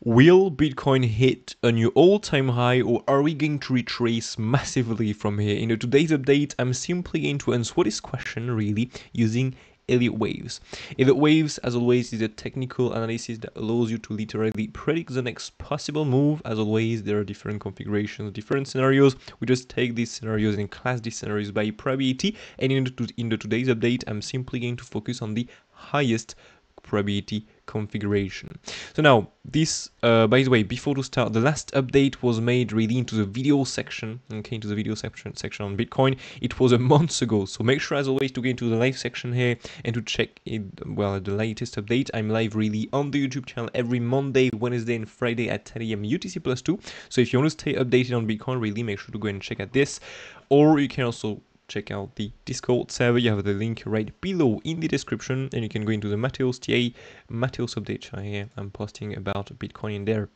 Will Bitcoin hit a new all-time high, or are we going to retrace massively from here? In today's update, I'm simply going to answer this question really using Elliott waves. Elliott waves, as always, is a technical analysis that allows you to literally predict the next possible move. As always, there are different configurations, different scenarios. We just take these scenarios and class these scenarios by probability. And in today's update, I'm simply going to focus on the highest probability configuration. So now this by the way, before to start, the last update was made really into the video section, okay, into the video section on Bitcoin. It was a month ago, so make sure as always to go into the live section here and to check it, well, the latest update. I'm live really on the YouTube channel every Monday, Wednesday and Friday at 10 AM UTC+2. So if you want to stay updated on Bitcoin, really make sure to go and check out this, or you can also check out the Discord server. You have the link right below in the description, and you can go into the Mateos update channel here. I'm posting about Bitcoin in there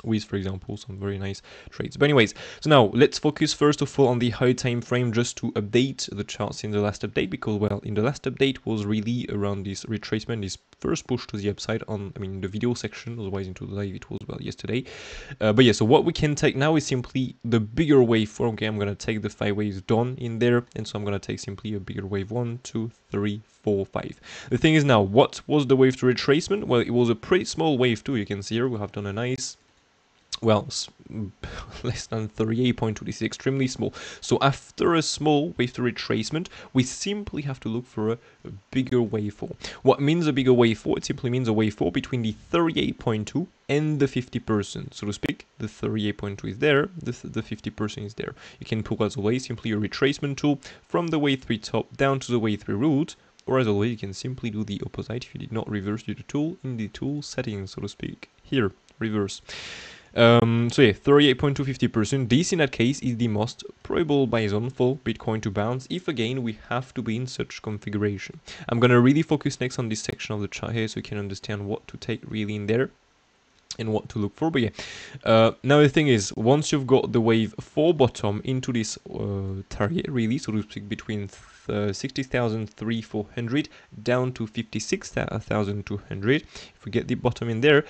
with, for example, some very nice trades. But anyways, so now let's focus first of all on the high time frame, just to update the charts in the last update, because, well, in the last update was really around this retracement, this first push to the upside on, I mean, the video section. Otherwise into the live it was, well, yesterday. But yeah, so what we can take now is simply the bigger waveform. Okay, I'm gonna take the 5 waves done in there, and so I'm gonna take simply a bigger wave, 1, 2, 3, 4, 5. The thing is now, what was the wave to retracement? Well, it was a pretty small wave too. You can see here we have done a nice, well, less than 38.2. This is extremely small. So after a small wave to retracement, we simply have to look for a bigger wave 4. What means a bigger wave 4? It simply means a wave 4 between the 38.2 and the 50%, so to speak. The 38.2 is there, the 50% is there. You can pull, as always, simply a retracement tool from the wave 3 top down to the wave 3 root, or as always, you can simply do the opposite if you did not reverse the tool in the tool settings, so to speak. Here, reverse. So yeah, 38.2, 50%. This in that case is the most probable buy zone for Bitcoin to bounce if again we have to be in such configuration. I'm gonna really focus next on this section of the chart here so you can understand what to take really in there and what to look for. But yeah, now the thing is, once you've got the wave 4 bottom into this target really, so to speak, between 60,400 down to 56,200, if we get the bottom in there,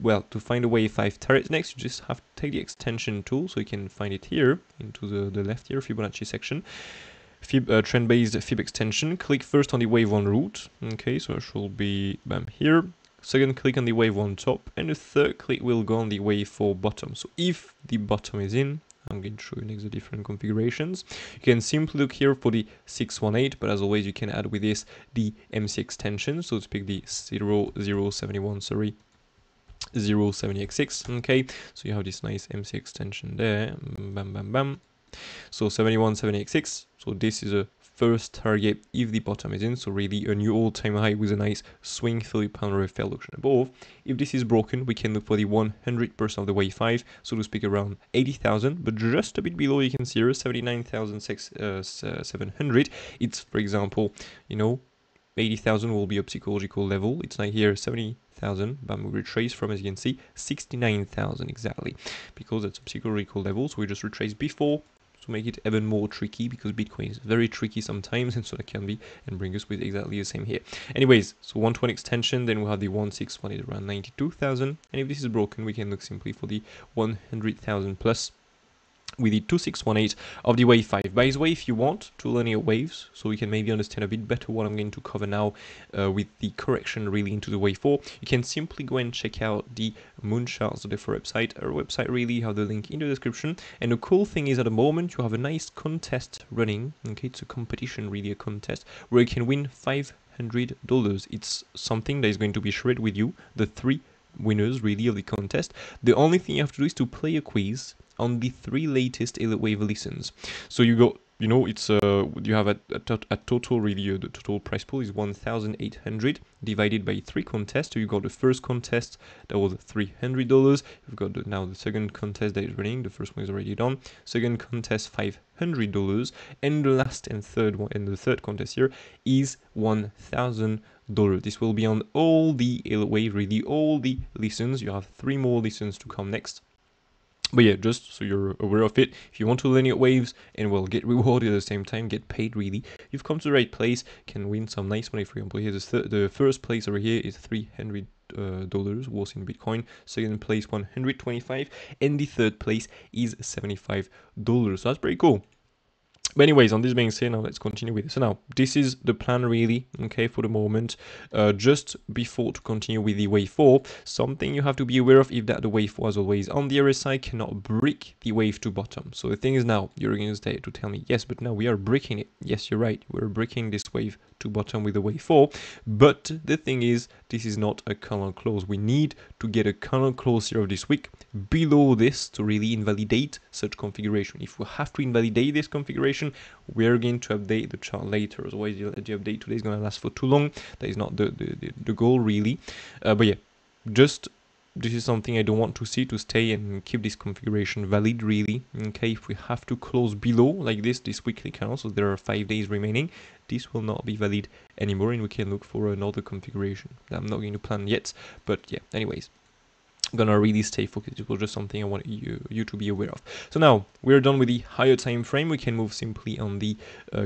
well, to find a wave 5 target next, you just have to take the extension tool, so you can find it here into the left here, Fibonacci section, trend-based Fib extension. Click first on the wave 1 root, okay, so it should be, bam, here. Second click on the wave 1 top, and the third click will go on the wave 4 bottom. So if the bottom is in, I'm going to show you next the different configurations. You can simply look here for the 618, but as always, you can add with this the MC extension, so to speak, the 0071, sorry, 070x6. okay, so you have this nice MC extension there, bam bam bam. So 71, 70x6, so this is a first target if the bottom is in, so really a new all-time high with a nice swing 30-pounder referral auction above. If this is broken, we can look for the 100% of the wave 5, so to speak, around 80,000, but just a bit below, you can see here 79,700. It's, for example, you know, 80,000 will be a psychological level. It's like here 70,000, but we retrace from, as you can see, 69,000 exactly, because that's a psychological level. So we just retrace before to make it even more tricky, because Bitcoin is very tricky sometimes, and so that can be and bring us with exactly the same here. Anyways, so 120 extension, then we'll have the 161 around 92,000, and if this is broken, we can look simply for the 100,000 plus with the 2618 of the wave 5. By the way, if you want to linear waves, so we can maybe understand a bit better what I'm going to cover now with the correction really into the wave 4, you can simply go and check out the MOONCHARTS website. Our website really have the link in the description. And the cool thing is, at the moment you have a nice contest running. Okay, it's a competition, really a contest, where you can win $500. It's something that is going to be shared with you, the 3 winners really of the contest. The only thing you have to do is to play a quiz on the 3 latest Elliott wave listens. So you got, you know, it's you have a total really, the total price pool is 1,800 divided by 3 contests. So you got the first contest that was $300. You've got now the second contest that is running. The first one is already done. Second contest $500, and the last and third one, and the third contest here is $1,000. This will be on all the Elliott wave, really all the listens. You have 3 more listens to come next. But yeah, just so you're aware of it, if you want to linear waves and will get rewarded at the same time, get paid really, you've come to the right place, can win some nice money. For example, here the first place over here is $300. dollars was in Bitcoin. Second place 125, and the third place is $75. So that's pretty cool. But anyways, on this being said, now let's continue with it. So now, this is the plan really, okay, for the moment. Just before to continue with the wave 4, something you have to be aware of is that the wave 4, as always, on the RSI cannot break the wave to bottom. So the thing is now, you're going to tell me, yes, but now we are breaking it. Yes, you're right, we're breaking this wave to bottom with the wave 4. But the thing is, this is not a candle close. We need to get a candle close here of this week below this to really invalidate such configuration. If we have to invalidate this configuration, we're going to update the chart later. Otherwise, the update today is going to last for too long. That is not the goal really. But yeah, just this is something I don't want to see, to stay and keep this configuration valid really. Okay, if we have to close below like this weekly candle, so there are 5 days remaining, this will not be valid anymore, and we can look for another configuration that I'm not going to plan yet. But yeah, anyways, I'm gonna really stay focused. It was just something I want you to be aware of. So now we're done with the higher time frame. We can move simply on the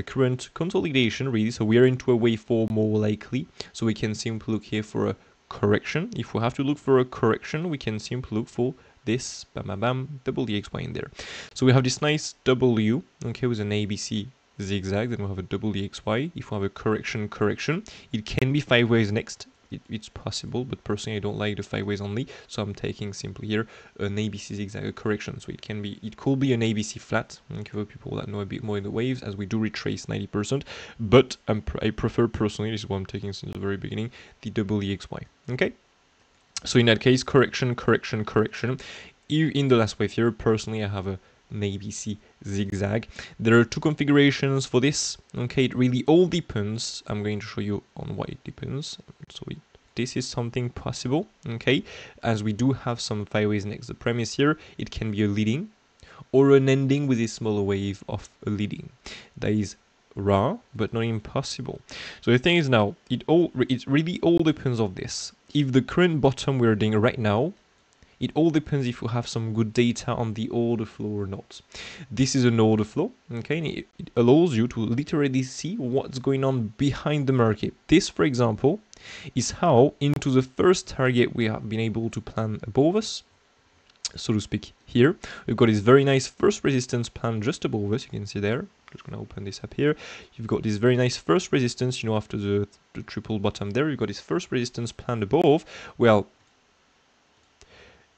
current consolidation really. So we are into a wave 4 more likely, so we can simply look here for a correction. If we have to look for a correction, we can simply look for this bam bam bam double EXY in there. So we have this nice W, okay, with an ABC zigzag, then we have a double EXY. If we have a correction, it can be 5 ways next. It's possible, but personally I don't like the 5 ways only, so I'm taking simply here an ABC zigzag correction. So it could be an ABC flat, okay, for people that know a bit more in the waves, as we do retrace 90%, but I prefer personally, this is what I'm taking since the very beginning, the double EXY. Okay, so in that case, correction. In the last wave here, personally I have an ABC zigzag. There are 2 configurations for this. Okay, it really all depends. I'm going to show you on why it depends. So this is something possible, okay, as we do have some 5 ways next. The premise here, it can be a leading or an ending with a smaller wave of a leading. That is rare, but not impossible. So the thing is now, it really all depends on this. If the current bottom we're doing right now, it all depends if you have some good data on the order flow or not. This is an order flow, okay, and it allows you to literally see what's going on behind the market. This, for example, is how into the first target we have been able to plan above us, so to speak. Here we've got this very nice first resistance plan just above us. You can see there. Just gonna open this up here. You've got this very nice first resistance, you know, after the triple bottom there. You've got this first resistance plan above. Well,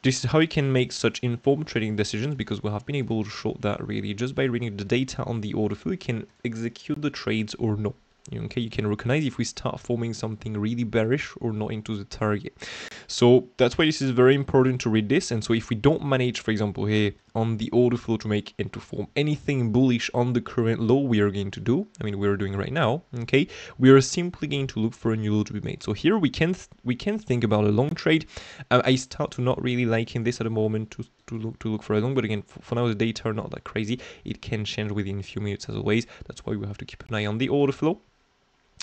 this is how you can make such informed trading decisions, because we have been able to show that really just by reading the data on the order flow, you can execute the trades or not. Okay, you can recognize if we start forming something really bearish or not into the target. So that's why this is very important to read this. And so if we don't manage, for example, here on the order flow to make and to form anything bullish on the current low we are going to do, I mean we're doing right now, okay, we are simply going to look for a new low to be made. So here we can think about a long trade. I start to not really liking this at the moment to look for a long, but again, for now the data are not that crazy. It can change within a few minutes as always. That's why we have to keep an eye on the order flow.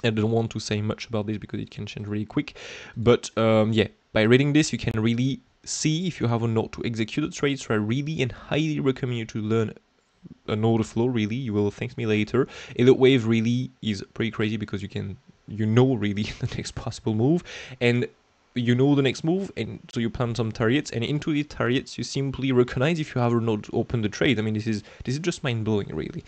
I don't want to say much about this because it can change really quick, but yeah, by reading this you can really see if you have or not to execute the trades. So I really and highly recommend you to learn an order flow. Really, you will thank me later. Elliott wave really is pretty crazy because you know really the next possible move, and you know the next move, and so you plan some targets, and into the targets you simply recognize if you have or not opened the trade. I mean, this is just mind-blowing really.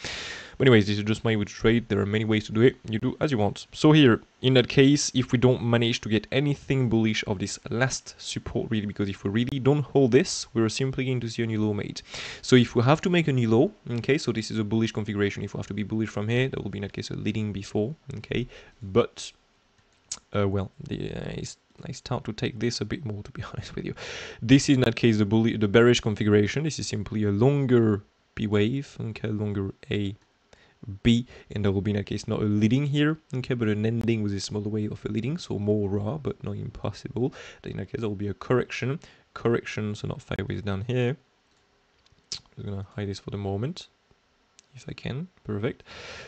But anyways, this is just my way to trade. There are many ways to do it. You do as you want. So here, in that case, if we don't manage to get anything bullish of this last support really, because if we really don't hold this, we're simply going to see a new low made. So if we have to make a new low, okay, so this is a bullish configuration. If we have to be bullish from here, that will be in that case a leading before, okay, but well, I start to take this a bit more, to be honest with you. This is in that case the bearish configuration. This is simply a longer B wave, okay, longer A, B, and that will be in that case not a leading here, okay, but an ending with a smaller wave of a leading, so more raw, but not impossible. Then in that case, there will be a correction, so not 5 ways down here. I'm gonna hide this for the moment, if I can. Perfect.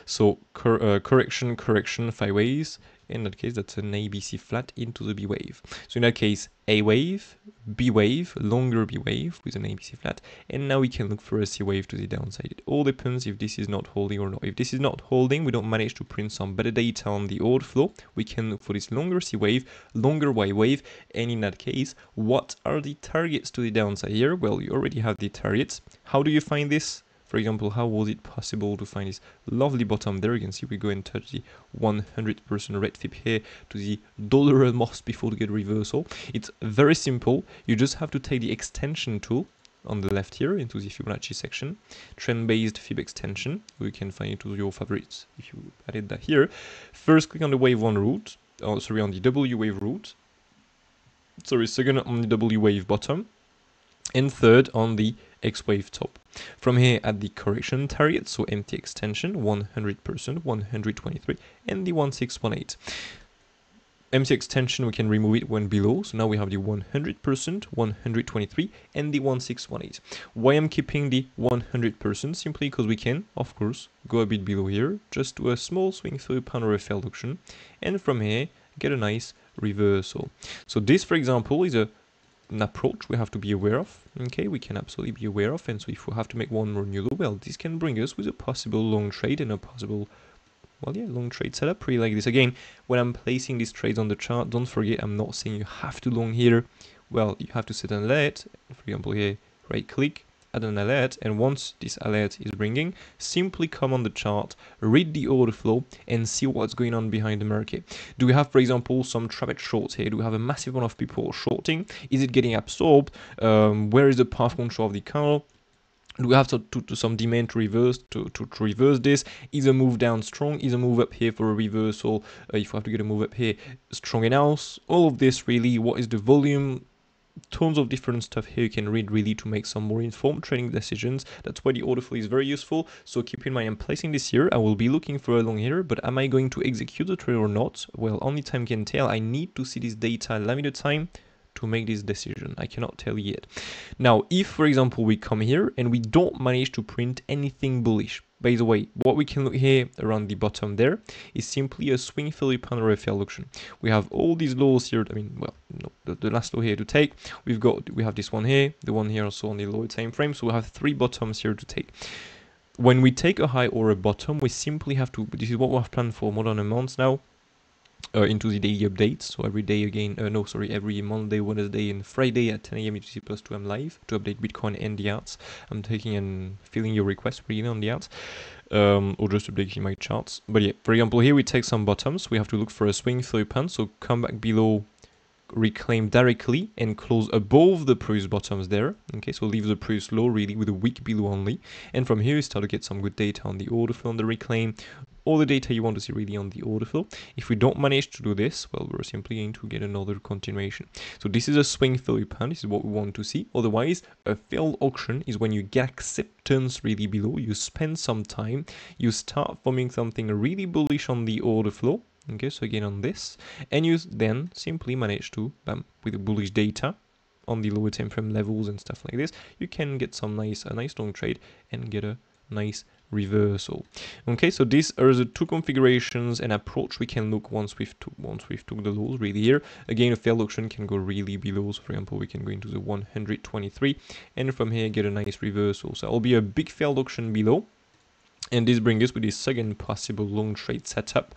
So correction, 5 ways. In that case, that's an ABC flat into the B wave. So in that case, A wave, B wave, longer B wave with an ABC flat, and now we can look for a C wave to the downside. It all depends if this is not holding or not. If this is not holding, we don't manage to print some better data on the order flow, we can look for this longer C wave, longer Y wave, and in that case, what are the targets to the downside here? Well, you already have the targets. How do you find this? For example, how was it possible to find this lovely bottom there? You can see we go and touch the 100% red fib here to the dollar almost before to get reversal. It's very simple. You just have to take the extension tool on the left here into the Fibonacci section, trend-based fib extension. You can find it to your favorites if you added that here. First, click on the wave 1 route, on the W wave route. Second on the W wave bottom, and third on the X wave top. From here at the correction target, so empty extension 100%, 123, and the 1618. Empty extension, we can remove it when below, so now we have the 100%, 123, and the 1618. Why I'm keeping the 100%? Simply because we can, of course, go a bit below here, just do a small swing through pound or a failed auction, and from here get a nice reversal. So this, for example, is an approach we have to be aware of. Okay, we can absolutely be aware of, and so if we have to make one more new low, well, this can bring us with a possible long trade and a possible, well, yeah, long trade setup, pretty like this. Again, when I'm placing these trades on the chart, don't forget, I'm not saying you have to long here. Well, you have to set an alert. For example, here, right click, add an alert, and once this alert is ringing, simply come on the chart, read the order flow, and see what's going on behind the market. Do we have, for example, some traffic shorts here? Do we have a massive amount of people shorting? Is it getting absorbed? Where is the path control of the candle? Do we have to some demand to reverse this? Is a move down strong? Is a move up here for a reversal? If we have to get a move up here, strong enough? All of this really. What is the volume? Tons of different stuff here you can read really to make some more informed trading decisions. That's why the order flow is very useful. So keep in mind, I'm placing this here. I will be looking for a long here, but am I going to execute the trade or not? Well, only time can tell. I need to see this data. Allow me the time to make this decision. I cannot tell you yet. Now, if, for example, we come here and we don't manage to print anything bullish, by the way, what we can look here around the bottom there is simply a swing failure pan or a failed auction. We have all these lows here. I mean, well, no, the last low here to take. We have this one here, the one here also on the lower time frame. So we have 3 bottoms here to take. When we take a high or a bottom, we simply have to. This is what we have planned for more than a month now. Into the daily updates, so every day again, every Monday, Wednesday, and Friday at 10 a.m. BTC plus 2 I'm live to update Bitcoin and the arts. I'm taking and filling your requests really on the arts, or just updating my charts. But yeah, for example, here we take some bottoms. We have to look for a swing through pan, so come back below, reclaim directly and close above the previous bottoms there. Okay, so leave the previous low really with a wick below only, and from here you start to get some good data on the order flow on the reclaim, all the data you want to see really on the order flow. If we don't manage to do this, well, we're simply going to get another continuation. So this is a swing failure pan. This is what we want to see. Otherwise, a failed auction is when you get acceptance really below, you spend some time, you start forming something really bullish on the order flow. Okay, so again on this, and you then simply manage to, with the bullish data on the lower time frame levels and stuff like this, you can get a nice long trade and get a nice reversal. Okay, so these are the 2 configurations and approach we can look once we've took the lows really here. Again, a failed auction can go really below. So for example, we can go into the 123, and from here get a nice reversal. So it'll be a big failed auction below. And this brings us with the second possible long trade setup.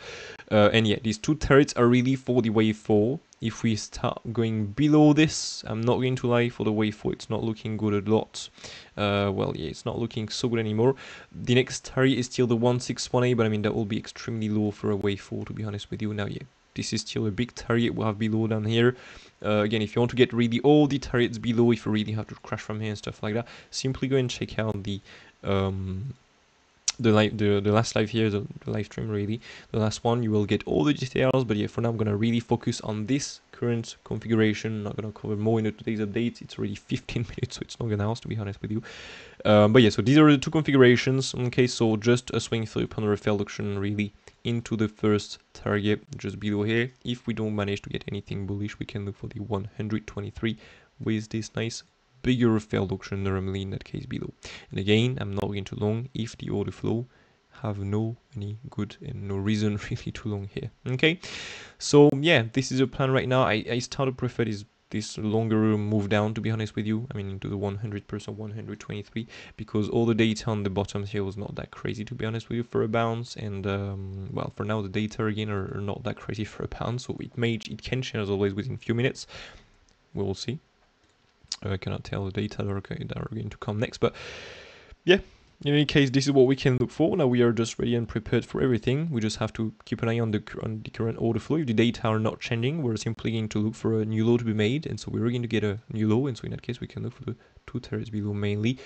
And yeah, these 2 targets are really for the wave 4. If we start going below this, I'm not going to lie, for the wave 4, it's not looking good a lot. Well, yeah, it's not looking so good anymore. The next target is still the 1618, but I mean, that will be extremely low for a wave 4, to be honest with you. Now, yeah, this is still a big target we have below down here. Again, if you want to get really all the targets below, if you really have to crash from here and stuff like that, simply go and check out the last live here, the live stream really, the last one. You will get all the details, but yeah, for now I'm gonna really focus on this current configuration. I'm not gonna cover more in today's update. It's already 15 minutes, so it's not gonna last, to be honest with you. But yeah, so these are the 2 configurations. Okay, so just a swing through upon a failed auction really into the first target just below here. If we don't manage to get anything bullish, we can look for the 123 with this nice bigger failed auction normally in that case below. And again, I'm not going to long if the order flow have any good and no reason really too long here. Okay, so yeah, this is a plan right now. I started prefer this longer move down, to be honest with you. I mean, into the 100%, 123, because all the data on the bottom here was not that crazy, to be honest with you, for a bounce. And well, for now the data again are not that crazy for a bounce, so it can change as always within a few minutes. We will see. I cannot tell the data that are going to come next, but yeah, in any case, this is what we can look for. Now we are just ready and prepared for everything. We just have to keep an eye on the current order flow. If the data are not changing, we're simply going to look for a new low to be made, and so we're going to get a new low, and so in that case we can look for the 2 turrets below mainly.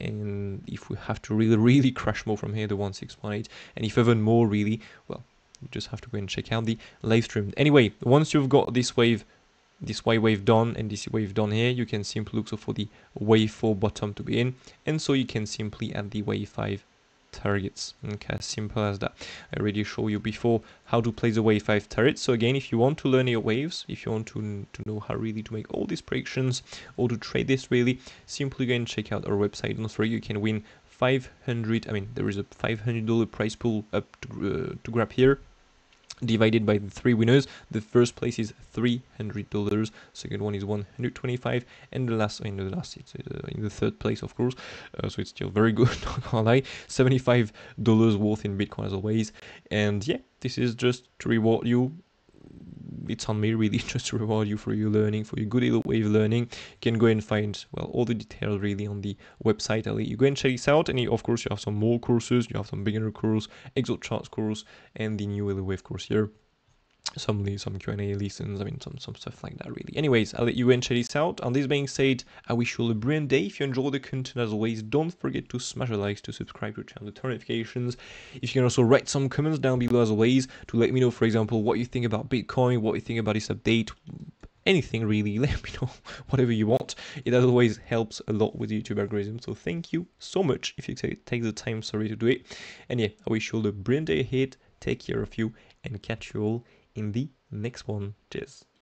And if we have to really crash more from here, the 1618, and if even more really, well, you just have to go and check out the live stream. Anyway, once you've got this wave, this Y wave done and this wave done here, you can simply look for the wave 4 bottom to be in, and so you can simply add the wave 5 targets. Okay, as simple as that. I already showed you before how to place the wave 5 turrets. So again, if you want to learn your waves, if you want to know how really to make all these predictions or to trade this really, simply go and check out our website. Don't worry, you can win 500. I mean, there is a $500 prize pool up to grab here, divided by the 3 winners. The first place is $300, second one is $125, and the last it's in the third place, of course, so it's still very good, not gonna lie. $75 worth in Bitcoin as always. And yeah, this is just to reward you. It's on me really, just to reward you for your learning, for your good little wave learning. You can go and find, well, all the details really on the website. I'll let you go and check this out. And of course, you have some more courses. You have some beginner course, ExoCharts course, and the new wave course here. Some Q&A lessons, I mean, some stuff like that really. Anyways, I'll let you go and check this out. On this being said, I wish you all a brilliant day. If you enjoy the content as always, don't forget to smash the likes, to subscribe to the channel, to turn notifications. If you can also write some comments down below as always, to let me know, for example, what you think about Bitcoin, what you think about this update, anything really. Let me know whatever you want. It as always helps a lot with the YouTube algorithm, so thank you so much if you take the time, sorry, to do it. And yeah, I wish you all a brilliant day ahead. Take care of you and catch you all in the next one. Cheers.